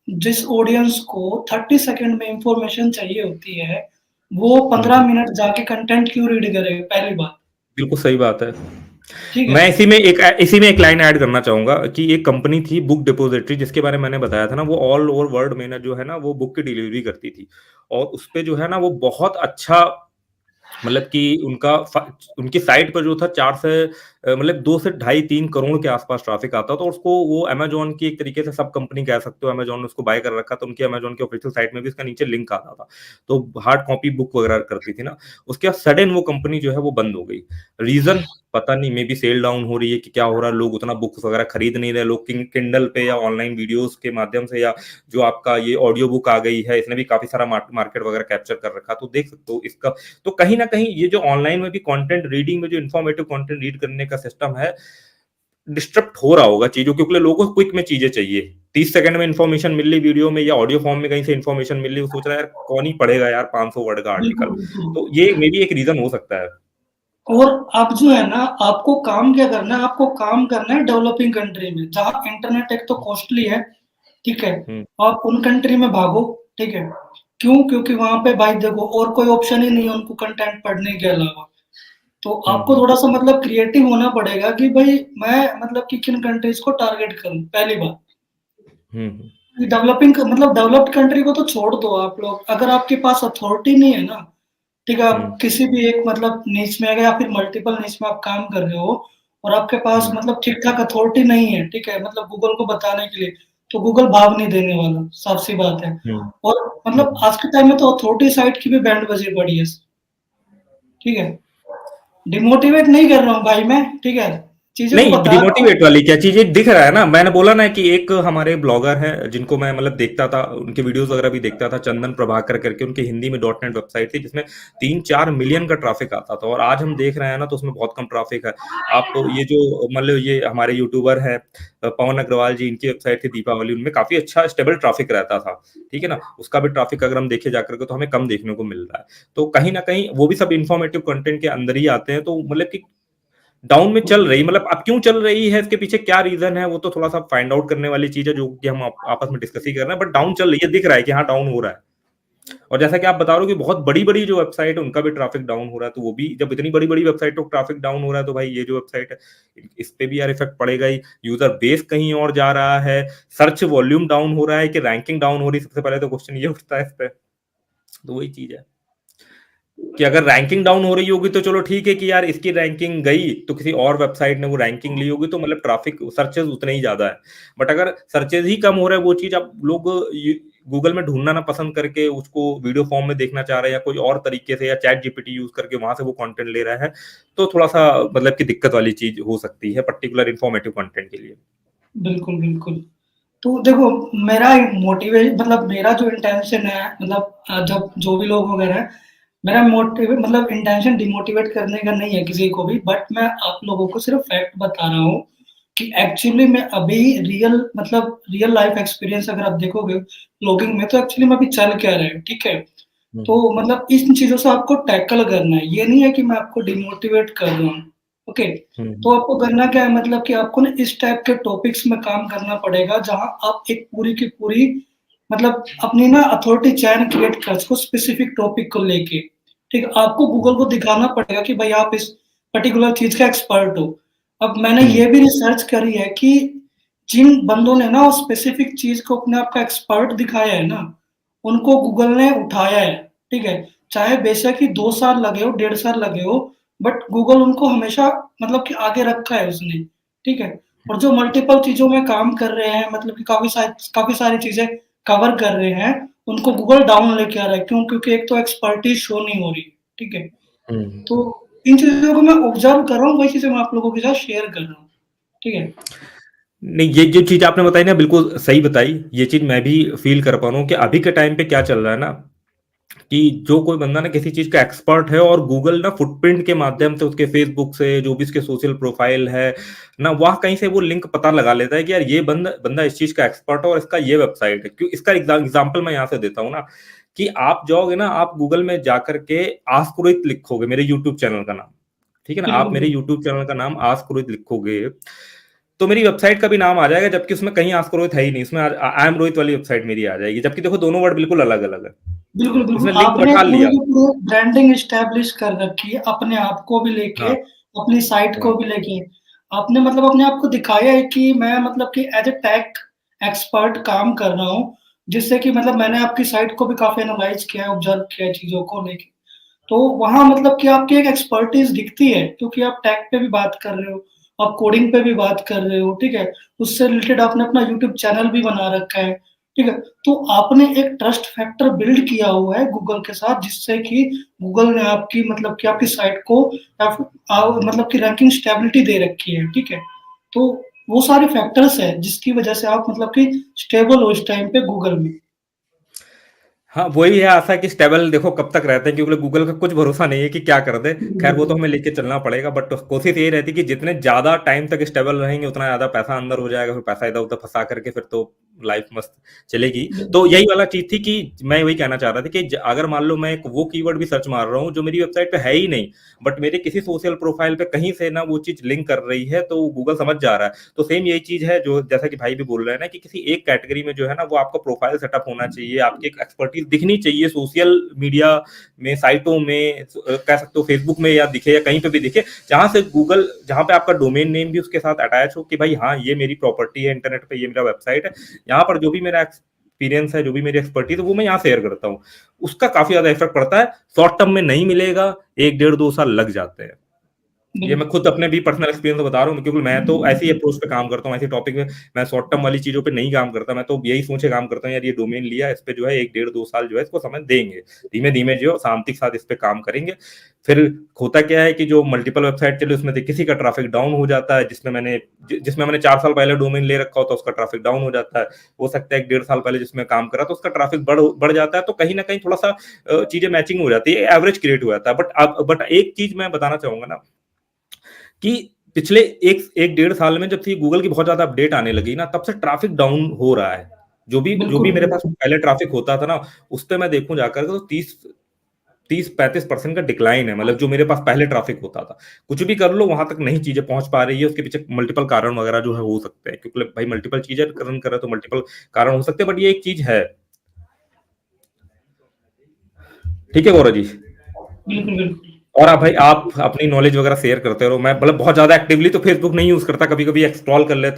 जिस ऑडियंस को 30 सेकंड में इंफॉर्मेशन चाहिए होती है, वो हुँ, 15 हुँ। मिनट जाके कंटेंट क्यों रीड करेगा पहली बात, बिल्कुल सही बात है। ठीक है? मैं इसी में एक लाइन ऐड करना चाहूँगा कि एक कंपनी थी बुक डिपॉज़िटरी जिसके बारे में मैंने बताया था ना, वो ऑल ओवर वर्ल्ड में ना जो है ना वो बुक की डिलीवरी करती थी। और उसपे जो है ना वो बहुत अच्छा मतलब कि उनकी साइट पर जो था 4 से मतलब 2 से ढाई 3 करोड़ के आसपास ट्रैफ़िक आता था और उसको वो अमेज़न की एक तरीके से सब कंपनी कह सकते हो, अमेज़न ने उसको बाय कर रखा था। उनकी अमेज़न की ऑफ़िशियल साइट में भी इसका नीचे लिंक आता था। तो हार्ड कॉपी बुक वगैरह करती थी ना, उसके बाद सडन वो कंपनी जो है वो बंद हो गई। रीज़न पता नहीं, मे बी सेल डाउन हो रही है कि क्या हो रहा है, लोग उतना बुक्स वगैरह खरीद नहीं रहे, लोग किंडल पे या ऑनलाइन वीडियोज़ के माध्यम से या जो आपका ये ऑडियो बुक आ गई है, इसने भी काफ़ी सारा मार्केट वगैरह कैप्चर कर रखा है। तो देख सकते हो इसका तो कहीं न कहीं ये जो ऑनलाइन में भी कंटेंट रीडिंग में जो इन्फॉर्मेटिव कंटेंट रीड करने का सिस्टम है, डिस्टरप्ट हो रहा होगा चीज़ों क्योंकि लोगों को क्विक में चीज़ें चाहिए। 30 सेकंड में इन्फॉर्मेशन मिल रही वीडियो में या ऑडियो फॉर्म में कहीं से इन्फॉर्मेशन मिल रही, वो सोच रहा है यार कौन ही पढ़ेगा यार 500 वर्ड का आर्टिकल। बिल्कुल, बिल्कुल। तो ये मे बी एक रीज़न हो सकता है। और आप जो है ना, आपको काम क्या करना है, आपको काम करना है डेवलपिंग कंट्री में, जहाँ इंटरनेट एक तो कॉस्टली है, ठीक है? हुँ, आप उन कंट्री में भागो, ठीक है? क्यों? क्योंकि वहाँ पे भाई देखो और कोई ऑप्शन ही नहीं है उनको कंटेंट पढ़ने के अलावा। तो हुँ, आपको हुँ, थोड़ा-सा मतलब क्रिएटिव होना पड़ेगा कि भई मैं मतलब कि किन कंट्रीज़ को टारगेट करूँ, पहली बात। हुँ, हुँ, डेवलपिंग क मतलब डेवलप्ड कंट्री को तो छोड़ दो आप लोग, अगर आपके पास अथॉरिटी नहीं है ना, ठीक है? हुँ, आप किसी भी एक मतलब निच में या फिर मल्टीपल निच में आप काम कर रहे हो और आपके पास हुँ, मतलब ठीक-ठाक अथॉरिटी नहीं है, ठीक है? मतलब गूगल को बताने के लिए, तो गूगल भाव नहीं देने वाला, साफ-सी बात है। हुँ, और हुँ। मतलब आज के टाइम में तो अथॉरिटी साइड की भी बैंड बजी पड़ी है, ठीक है? डिमोटिवेट नहीं कर रहा हूँ भाई मैं, ठीक है? चीज़ों को नहीं, बता रहा हूँ। डिमोटिवेट वाली क्या चीज़ है, दिख रहा है ना, मैंने बोला ना कि एक हमारे ब्लॉगर हैं जिनको मैं मतलब देखता था, उनके वीडियोज़ वगैरह भी देखता था, चंदन प्रभाकर करके उनकी हिंदी में डॉट नेट वेबसाइट थी जिसमें 3-4 मिलियन का ट्रैफ़िक आता था और आज हम देख रहे हैं ना तो उसमें बहुत कम ट्रैफ़िक है। आप ये जो मतलब ये हमारे यूट्यूबर हैं पवन अग्रवाल जी, इनकी वेबसाइट थी दीपावली, उनमें काफ़ी अच्छा स्टेबल ट्रैफ़िक रहता था, ठीक है ना? उसका भी ट्रैफ़िक अगर हम देखें जाकर के तो हमें कम देखने को मिल रहा है। तो कहीं न कहीं वो भी सब इन्फॉर्मेटिव कंटेंट के अंदर ही आते हैं, तो मतलब कि डाउन में चल रही मतलब अब क्यों चल रही है, इसके पीछे क्या रीज़न है, वो तो थोड़ा-सा फाइंड आउट करने वाली चीज़ है, जो कि हम आपस में डिस्कस ही कर रहे हैं, बट डाउन चल रही है, दिख रहा है कि हाँ, डाउन हो रहा है। और जैसा कि आप बता रहे हो कि बहुत बड़ी-बड़ी जो वेबसाइट है, उनका भी ट्रैफ़िक डाउन हो रहा है, तो वो भी जब इतनी बड़ी-बड़ी वेबसाइटों का ट्रैफ़िक डाउन हो रहा है, तो भाई ये जो वेबसाइट है, इस पे भी यार इफ़ेक्ट पड़ेगा ही। यूज़र बेस कहीं और जा रहा है, सर्च वॉल्यूम डाउन हो रहा है कि रैंकिंग डाउन हो रही है, सबसे पहले तो क्वेश्चन ये उठता है इस पे। तो वही चीज़ है। कि अगर रैंकिंग डाउन हो रही होगी तो चलो ठीक है कि यार इसकी रैंकिंग गई तो किसी और वेबसाइट ने वो रैंकिंग ली होगी तो मतलब ट्रैफिक सर्चेज़ उतने ही ज़्यादा है। बट अगर सर्चेज़ ही कम हो रहा है वो चीज़ आप लोग गूगल में ढूँढना ना पसंद करके उसको वीडियो फॉर्म में देखना चाह रहे हैं या कोई और तरीके से या चैट जीपीटी यूज़ करके वहाँ से वो कंटेंट ले रहा है, तो थोड़ा-सा मतलब कि दिक्कत वाली चीज़ हो सकती है पर्टिकुलर इन्फॉर्मेटिव कंटेंट के लिए। बिल्कुल, बिल्कुल। तो देखो मेरा मतलब मेरा जो इंटेंशन है मतलब जब जो भी लोग वगैरह हैं, मेरा मतलब इंटेंशन डिमोटिवेट करने का नहीं है किसी को भी, बट मैं आप लोगों को सिर्फ फैक्ट बता रहा हूँ कि एक्चुअली में अभी रियल लाइफ एक्सपीरियंस अगर आप देखोगे ब्लॉगिंग में तो एक्चुअली में अभी चल क्या रहा है, ठीक है? हुँ, तो मतलब इन चीज़ों से आपको टैकल करना है, ये नहीं है कि मैं आपको डिमोटिवेट कर रहा हूँ, ओके? हुँ, तो हुँ, आपको करना क्या है मतलब कि आपको ना इस टाइप के टॉपिक्स में काम करना पड़ेगा जहाँ आप एक पूरी की पूरी मतलब अपनी ना अथॉरिटी चेन क्रिएट कर सको स्पेसिफिक टॉपिक को लेके, ठीक है? आपको हुँ, गूगल को दिखाना पड़ेगा कि भाई आप इस पर्टिकुलर चीज़ का एक्सपर्ट हो। अब मैंने हुँ, ये भी रिसर्च करी है कि जिन बंदों ने ना उस स्पेसिफिक चीज़ को अपने आप का एक्सपर्ट दिखाया है ना, उनको गूगल ने उठाया है, ठीक है? चाहे बेशक ही 2 साल लगे हो, 1.5 साल लगे हो, बट गूगल उनको हमेशा मतलब कि आगे रखा है उसने, ठीक है? और जो मल्टीपल चीज़ों में काम कर रहे हैं मतलब कि काफ़ी सारी चीज़ें कवर कर रहे हैं, उनको गूगल डाउन लेके आ रहा है। क्यों? क्योंकि एक तो एक्सपर्टीज़ शो नहीं हो रही, ठीक है? हुँ। तो इन चीज़ों को मैं ऑब्ज़र्व कर रहा हूँ, वही चीज़ें मैं आप लोगों के साथ शेयर कर रहा हूँ, ठीक है? नहीं, ये जो चीज़ आपने बताई ना बिल्कुल सही बताई। ये चीज़ मैं भी फ़ील कर पा रहा हूँ कि अभी के टाइम पे क्या चल रहा है ना, कि जो कोई बंदा ना किसी चीज़ का एक्सपर्ट है और गूगल ना फुटप्रिंट के माध्यम से उसके फ़ेसबुक से जो भी उसके सोशल प्रोफ़ाइल है, ना वहाँ कहीं से वो लिंक पता लगा लेता है कि यार ये बंदा बंदा इस चीज़ का एक्सपर्ट है और इसका ये वेबसाइट है। क्यों इसका एग्ज़ाम्पल मैं यहाँ से देता हूँ ना, कि आप जाओगे ना आप गूगल में जाकर के आस्क रोहित लिखोगे मेरे यूट्यूब चैनल का नाम, ठीक है ना? आप बिल्कुल, मेरे बिल्कुल। यूट्यूब चैनल का नाम आस्क रोहित लिखोगे तो मेरी वेबसाइट का भी नाम आ जाएगा, जबकि उसमें कहीं आस्क रोहित है ही नहीं, उसमें आई एम रोहित वाली वेबसाइट मेरी आ जाएगी, जबकि देखो दोनों वर्ड बिल्कुल अलग अलग है। बिल्कुल, बिल्कुल। इसने लिंक आपने बैठा पूरी लिया। की पूरी ब्रांडिंग एस्टैब्लिश कर रखी है, अपने आप को भी लेके, हाँ अपनी साइट हाँ को भी लेके। आपने मतलब अपने आप को दिखाया है कि मैं मतलब कि एज़ अ टेक एक्सपर्ट काम कर रहा हूँ, जिससे कि मतलब मैंने आपकी साइट को भी काफ़ी एनालाइज़ किया है, ऑब्ज़र्व किया है चीज़ों को लेके। तो वहाँ मतलब कि आपकी एक एक्सपर्टीज़ दिखती है, क्योंकि आप टेक पे भी बात कर रहे हो, आप कोडिंग पे भी बात कर रहे हो, ठीक है? उससे रिलेटेड आपने अपना यूट्यूब चैनल भी बना रखा है, ठीक है? तो आपने एक ट्रस्ट फैक्टर बिल्ड किया हुआ है गूगल के साथ, जिससे कि गूगल ने आपकी मतलब कि आपकी साइट को या फिर मतलब कि रैंकिंग स्टेबिलिटी दे रखी है, ठीक है? तो वो सारे फैक्टर्स हैं, जिसकी वजह से आप मतलब कि स्टेबल हो इस टाइम पे गूगल में। हाँ, वही है आशा कि स्टेबल देखो कब तक रहते हैं, क्योंकि गूगल का कुछ भरोसा नहीं है कि क्या कर दे। खैर वो तो हमें लेके चलना पड़ेगा, बट कोशिश यही रहती है कि जितने ज्यादा टाइम तक स्टेबल रहेंगे उतना ज्यादा पैसा अंदर हो जाएगा, फिर पैसा इधर उधर फंसा करके फिर तो लाइफ मस्त चलेगी। तो यही वाला चीज थी कि मैं वही कहना चाह रहा था कि अगर मान लो मैं एक वो कीवर्ड भी सर्च मार रहा हूँ जो मेरी वेबसाइट पे है ही नहीं, बट मेरे किसी सोशल प्रोफाइल पे कहीं से ना वो चीज लिंक कर रही है, तो गूगल समझ जा रहा है। तो सेम यही चीज है जो जैसा कि भाई भी बोल रहे हैं ना, कि किसी एक कैटेगरी में जो है ना वो आपका प्रोफाइल सेटअप होना चाहिए, आपकी एक एक्सपर्टीज दिखनी चाहिए सोशल मीडिया में, साइटों में, कह सकते हो फेसबुक में या दिखे या कहीं पे भी दिखे, जहां से गूगल, जहां पे आपका डोमेन नेम भी उसके साथ अटैच हो कि भाई हाँ ये मेरी प्रॉपर्टी है इंटरनेट पे, ये मेरा वेबसाइट है, यहाँ पर जो भी मेरा एक्सपीरियंस है, जो भी मेरी एक्सपर्टीज है वो मैं यहाँ शेयर करता हूँ। उसका काफी ज्यादा इफेक्ट पड़ता है। शॉर्ट टर्म में नहीं मिलेगा, 1 डेढ़ 2 साल लग जाते हैं। ये मैं खुद अपने भी पर्सनल एक्सपीरियंस बता रहा हूँ, क्योंकि मैं तो ऐसी अप्रोच पे काम करता हूँ, ऐसे टॉपिक में मैं शॉर्ट टर्म वाली चीजों पे नहीं काम करता। मैं तो यही सोच के काम करता हूँ यार ये डोमेन लिया, इस पे जो है 1 डेढ़ 2 साल जो है इसको समय देंगे, धीमे धीमे जो शांति के साथ इस पे काम करेंगे। फिर होता क्या है कि जो मल्टीपल वेबसाइट चले उसमें से किसी का ट्रैफिक डाउन हो जाता है, जिसमें मैंने 4 साल पहले डोमेन ले रखा होता है उसका ट्रैफिक डाउन हो जाता है। हो सकता है 1 डेढ़ साल पहले जिसमें काम करा तो उसका ट्रैफिक बढ़ जाता है। तो कहीं ना कहीं थोड़ा सा चीजें मैचिंग हो जाती है, एवरेज क्रिएट हो जाता है। बट एक चीज मैं बताना चाहूंगा ना, कि पिछले एक एक 1.5 साल में जब से गूगल की बहुत ज्यादा अपडेट आने लगी ना, तब से ट्रैफिक डाउन हो रहा है। जो भी बिल्कुल, मेरे पास बिल्कुल। पहले ट्रैफिक होता था ना, उस पे मैं देखूं जाकर तो 30-35% का डिक्लाइन है, मतलब जो मेरे पास पहले ट्रैफिक होता था। कुछ भी कर लो वहां तक नहीं चीजें पहुंच पा रही है, उसके पीछे मल्टीपल कारण वगैरह जो है हो सकते हैं, क्योंकि भाई मल्टीपल चीजें रन कर रहे तो मल्टीपल कारण हो सकते हैं, बट ये एक चीज है। ठीक है गौरव जी। बिल्कुल, बिल्कुल। और आप भाई आप अपनी नॉलेज वगैरह शेयर करते रहो। मैं मतलब बहुत ज्यादा एक्टिवली तो फेसबुक नहीं यूज करता, कभी कभी एक्सप्लोर कर लेता